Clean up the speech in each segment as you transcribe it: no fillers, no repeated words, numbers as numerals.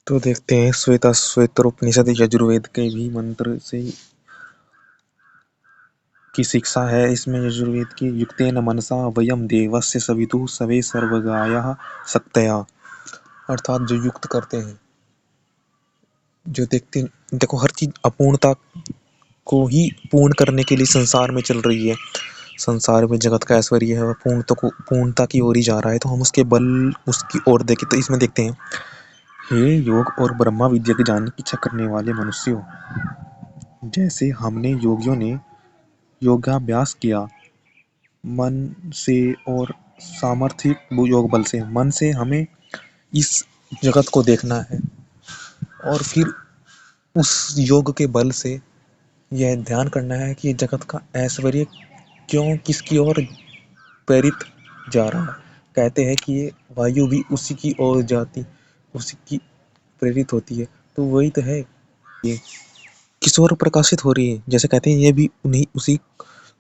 तो देखते हैं श्वेतरोपनिषद यजुर्वेद के भी मंत्र से की शिक्षा है। इसमें यजुर्वेद की युक्तेन मनसा वयम देवस्य सवितुः सवे सर्वगायः शक्तया, अर्थात जो युक्त करते हैं, जो देखते देखो हर चीज अपूर्णता को ही पूर्ण करने के लिए संसार में चल रही है। संसार में जगत का ऐश्वर्य है वह पूर्णता की ओर ही जा रहा है, तो हम उसके बल उसकी ओर देखें तो इसमें देखते हैं, हे योग और ब्रह्मा विद्या के जानने की इच्छा करने वाले मनुष्यों, जैसे हमने योगियों ने योगाभ्यास किया मन से और सामर्थ्य योग बल से, मन से हमें इस जगत को देखना है और फिर उस योग के बल से यह ध्यान करना है कि जगत का ऐश्वर्य क्यों किसकी ओर प्रेरित जा रहा है। कहते हैं कि ये वायु भी उसी की ओर जाती, उसी की प्रेरित होती है, तो वही तो है, ये किस ओर प्रकाशित हो रही है। जैसे कहते हैं ये भी उन्हीं उसी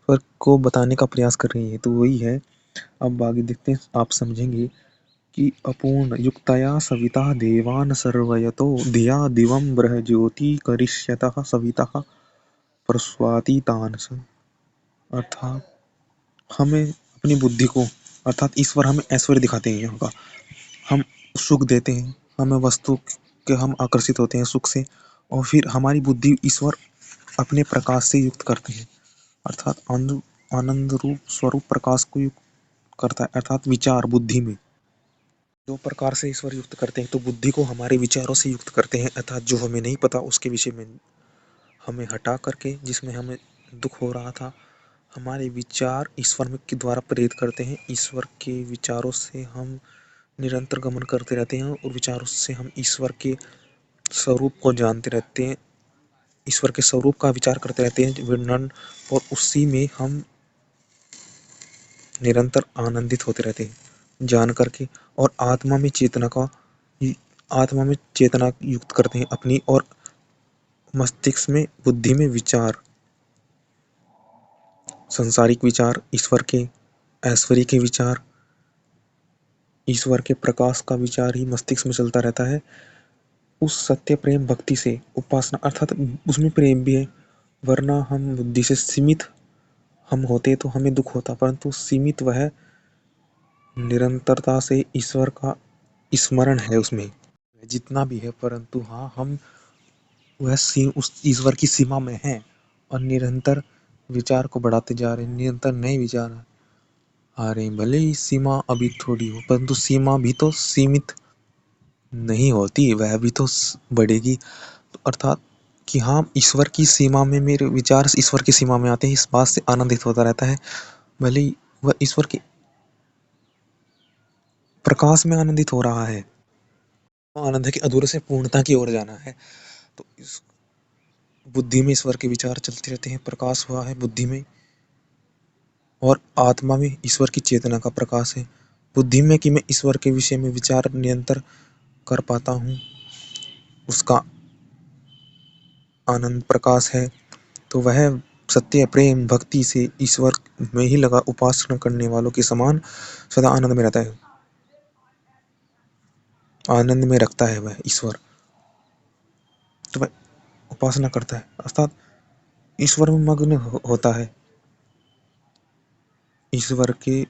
को बताने का प्रयास कर रही है, तो वही है। अब आगे देखते हैं, आप समझेंगे कि अपूर्ण युक्तया सविता देवान् सर्वयतो धिया दिवं बृहज्योति करिष्यतः सविता प्रस्वाति तानस, अर्थात हमें अपनी बुद्धि को, अर्थात ईश्वर हमें ऐश्वर्य दिखाते हैं यहाँ का, हम सुख देते हैं, हमें वस्तु के हम आकर्षित होते हैं सुख से, और फिर हमारी बुद्धि ईश्वर अपने प्रकाश से युक्त करते हैं, अर्थात आनंद रूप स्वरूप प्रकाश को युक्त करता है, अर्थात विचार बुद्धि में दो प्रकार से ईश्वर युक्त करते हैं। तो बुद्धि को हमारे विचारों से युक्त करते हैं, अर्थात जो हमें नहीं पता उसके विषय में हमें हटा करके, जिसमें हमें दुख हो रहा था, हमारे विचार ईश्वर में के द्वारा प्रेरित करते हैं। ईश्वर के विचारों से हम निरंतर गमन करते रहते हैं और विचारों से हम ईश्वर के स्वरूप को जानते रहते हैं, ईश्वर के स्वरूप का विचार करते रहते हैं वर्णन, और उसी में हम निरंतर आनंदित होते रहते हैं जान करके, और आत्मा में चेतना युक्त करते हैं अपनी, और मस्तिष्क में बुद्धि में विचार, संसारिक विचार, ईश्वर के ऐश्वर्य के विचार, ईश्वर के प्रकाश का विचार ही मस्तिष्क में चलता रहता है। उस सत्य प्रेम भक्ति से उपासना, अर्थात उसमें प्रेम भी है, वरना हम बुद्धि से सीमित हम होते तो हमें दुख होता, परंतु सीमित वह निरंतरता से ईश्वर का स्मरण है उसमें जितना भी है, परंतु हाँ हम वह उस ईश्वर की सीमा में हैं और निरंतर विचार को बढ़ाते जा रहे हैं, निरंतर नए विचार आ रहे हैं। भले ही सीमा अभी थोड़ी हो, परंतु सीमा भी तो सीमित नहीं होती, वह भी तो बढ़ेगी। तो अर्थात कि हाँ ईश्वर की सीमा में मेरे विचार ईश्वर की सीमा में आते हैं, इस बात से आनंदित होता रहता है। भले ही वह ईश्वर के प्रकाश में आनंदित हो रहा है, आनंद है कि अधूरे से पूर्णता की ओर जाना है। तो इस बुद्धि में ईश्वर के विचार चलते रहते हैं, प्रकाश हुआ है बुद्धि में, और आत्मा में ईश्वर की चेतना का प्रकाश है। बुद्धि में कि मैं ईश्वर के विषय में विचार निरंतर कर पाता हूँ, उसका आनंद प्रकाश है, तो वह सत्य प्रेम भक्ति से ईश्वर में ही लगा उपासना करने वालों के समान सदा आनंद में रहता है, आनंद में रखता है वह ईश्वर, तो वह उपासना करता है, अर्थात ईश्वर में मग्न होता है, ईश्वर के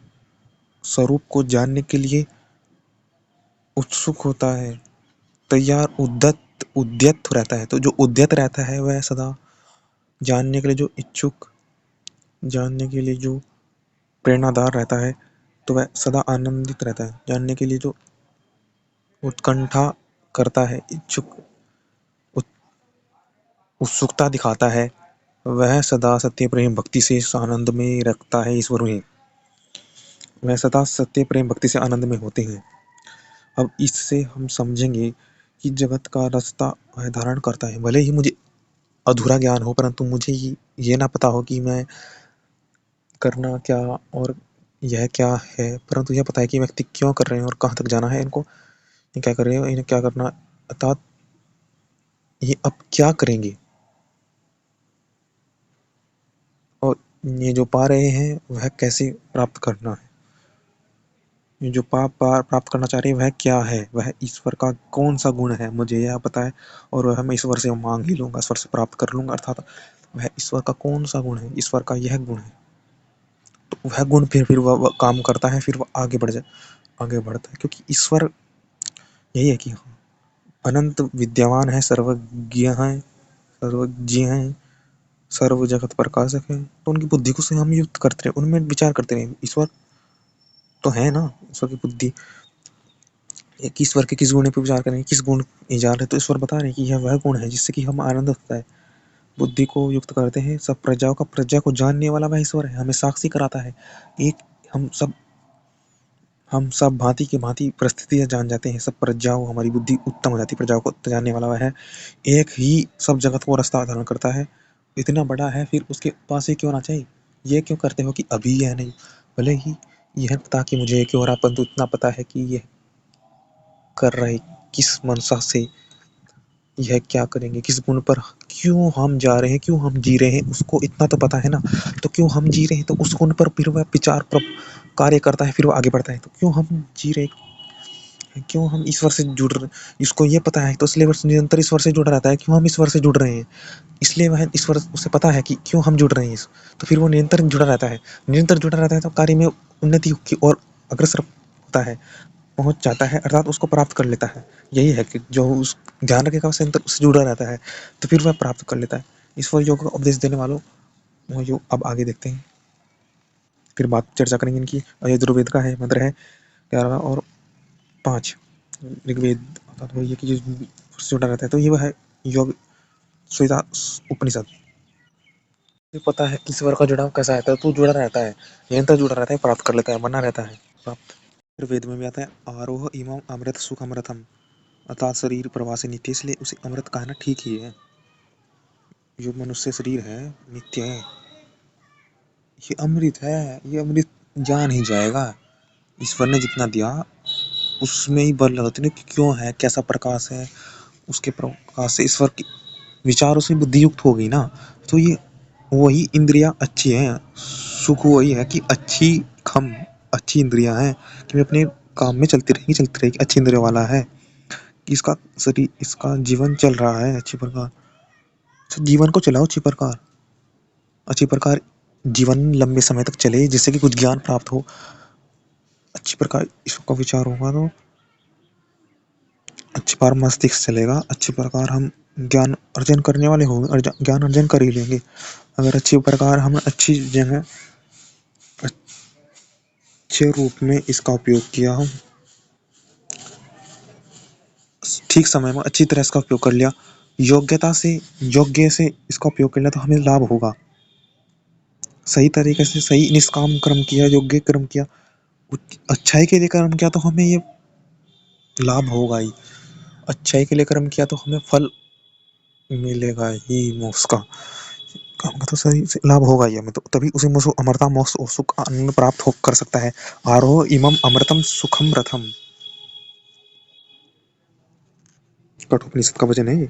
स्वरूप को जानने के लिए उत्सुक होता है, तैयार उद्यत रहता है। तो जो उद्यत रहता है वह सदा जानने के लिए, जो इच्छुक जानने के लिए जो प्रेरणादार रहता है, तो वह सदा आनंदित रहता है। जानने के लिए जो उत्कंठा करता है, उत्सुकता दिखाता है, वह सदा सत्य प्रेम भक्ति से इस आनंद में रखता है ईश्वर में, वह सदा सत्य प्रेम भक्ति से आनंद में होते हैं। अब इससे हम समझेंगे कि जगत का रास्ता धारण करता है। भले ही मुझे अधूरा ज्ञान हो, परंतु मुझे ये ना पता हो कि मैं करना क्या और यह क्या है, परंतु यह पता है कि व्यक्ति क्यों कर रहे हैं और कहाँ तक जाना है इनको, ये क्या कर रहे हो, इन्हें क्या करना, अर्थात ये अब क्या करेंगे, और ये जो पा रहे हैं वह कैसे प्राप्त करना है। जो पाप प्राप्त करना चाह रहे हैं वह क्या है, वह ईश्वर का कौन सा गुण है, मुझे यह पता है और वह मैं ईश्वर से मांग ही लूंगा, ईश्वर से प्राप्त कर लूंगा। अर्थात वह ईश्वर का कौन सा गुण है, ईश्वर का यह गुण है, तो वह गुण फिर वह काम करता है, फिर वह आगे बढ़ता है, क्योंकि ईश्वर यही है कि अनंत विद्यमान है, सर्वज्ञ है, सर्वज्ञ है, सर्व जगत प्रकाशक है। तो उनकी बुद्धि को से हम युक्त करते रहे, उनमें विचार करते रहे। ईश्वर तो है ना, ईश्वर की बुद्धि, एक ईश्वर के किस गुण पे विचार करें, किस गुण इजाल है, तो ईश्वर बता रहे हैं कि यह वह गुण है जिससे कि हम आनंद होता है। बुद्धि को युक्त करते हैं, सब प्रजाओं का, प्रजा को जानने वाला वह ईश्वर है, हमें साक्षी कराता है। एक हम सब हम सब भांति के भांति परिस्थितियां जान जाते हैं, सब प्रजाओं, हमारी बुद्धि उत्तम हो जाती है, प्रजाओं को जानने वाला वह है। एक ही सब जगत को रास्ता धारण करता है, इतना बड़ा है, फिर उसके पास ही क्यों ना चाहिए। ये क्यों करते हो कि अभी यह नहीं, भले ही यह पता कि मुझे क्यों हो रहा, परंतु इतना पता है कि यह कर रहे किस मनसा से, यह क्या करेंगे, किस गुण पर, क्यों हम जा रहे हैं, क्यों हम जी रहे हैं, उसको इतना तो पता है ना। तो क्यों हम जी रहे हैं, तो उस गुण पर फिर वह विचार पर कार्य करता है, फिर वो आगे बढ़ता है। तो क्यों हम जी रहे हैं, क्यों हम ईश्वर से जुड़ रहे, इसको ये पता है, तो इसलिए वो निरंतर ईश्वर से जुड़ा रहता है। क्यों हम ईश्वर से जुड़ रहे हैं, इसलिए वह ईश्वर, उसे पता है कि क्यों हम जुड़ रहे हैं, तो फिर वो निरंतर जुड़ा रहता है। निरंतर जुड़ा रहता है तो कार्य में उन्नति की और अग्रसर होता है, पहुंच जाता है, अर्थात उसको प्राप्त कर लेता है। यही है कि जो उस ध्यान रखेगा उससे अंतर उससे जुड़ा रहता है, तो फिर वह प्राप्त कर लेता है। ईश्वर योग का उपदेश देने वालों, वो योग अब आगे देखते हैं, फिर बात चर्चा करेंगे इनकी। और ये यजुर्वेद का है, मंत्र है 11 और 5 ऋग्वेद, अर्थात वो ये कि जो जुड़ा रहता है, तो ये वह है योग श्वेता उपनिषद। पता है ईश्वर का जुड़ाव कैसा है, तो तू जुड़ा रहता है, निरंतर जुड़ा रहता है, प्राप्त कर लेता है, बना रहता है प्राप्त। फिर वेद में भी आता है, आरोह इमम अमृत सुखमृतम, अर्थात शरीर प्रवासी नित्य, इसलिए उसे अमृत कहना ठीक ही है। जो मनुष्य शरीर है नित्य है, ये अमृत है, ये अमृत जान ही जाएगा। ईश्वर ने जितना दिया उसमें ही बल लगाते कि क्यों है, कैसा प्रकाश है, उसके प्रकाश से ईश्वर की विचारों से बुद्धि युक्त हो गई ना, तो ये वही इंद्रियां अच्छी हैं। सुख वही है कि अच्छी इंद्रियां हैं, कि मैं अपने काम में चलती रहेगी, अच्छी इंद्रिया वाला है, कि इसका शरीर, इसका जीवन चल रहा है अच्छी प्रकार। तो जीवन को चलाओ अच्छी प्रकार जीवन लंबे समय तक चले, जिससे कि कुछ ज्ञान प्राप्त हो, अच्छी प्रकार इसका विचार होगा तो अच्छी बार मस्तिष्क चलेगा, अच्छी प्रकार हम ज्ञान अर्जन करने वाले होंगे और ज्ञान अर्जन कर ही लेंगे। अगर अच्छी प्रकार हम अच्छी जगह अच्छे रूप में इसका उपयोग किया हो, ठीक समय में अच्छी तरह इसका उपयोग कर लिया, योग्य से इसका उपयोग कर लिया, तो हमें लाभ होगा। सही तरीके से सही निष्काम कर्म किया, योग्य कर्म किया, अच्छाई के लिए कर्म किया, तो हमें ये लाभ होगा ही। अच्छाई के लिए कर्म किया तो हमें फल मिलेगा ही, मोक्ष का, काम का तो सही से लाभ होगा ही हमें, तो तभी उसे अमरता मोक्ष और सुख आनंद प्राप्त हो कर सकता है। आरोह इमम अमृतम सुखम रथम, कठोपनिषद का वचन है ये।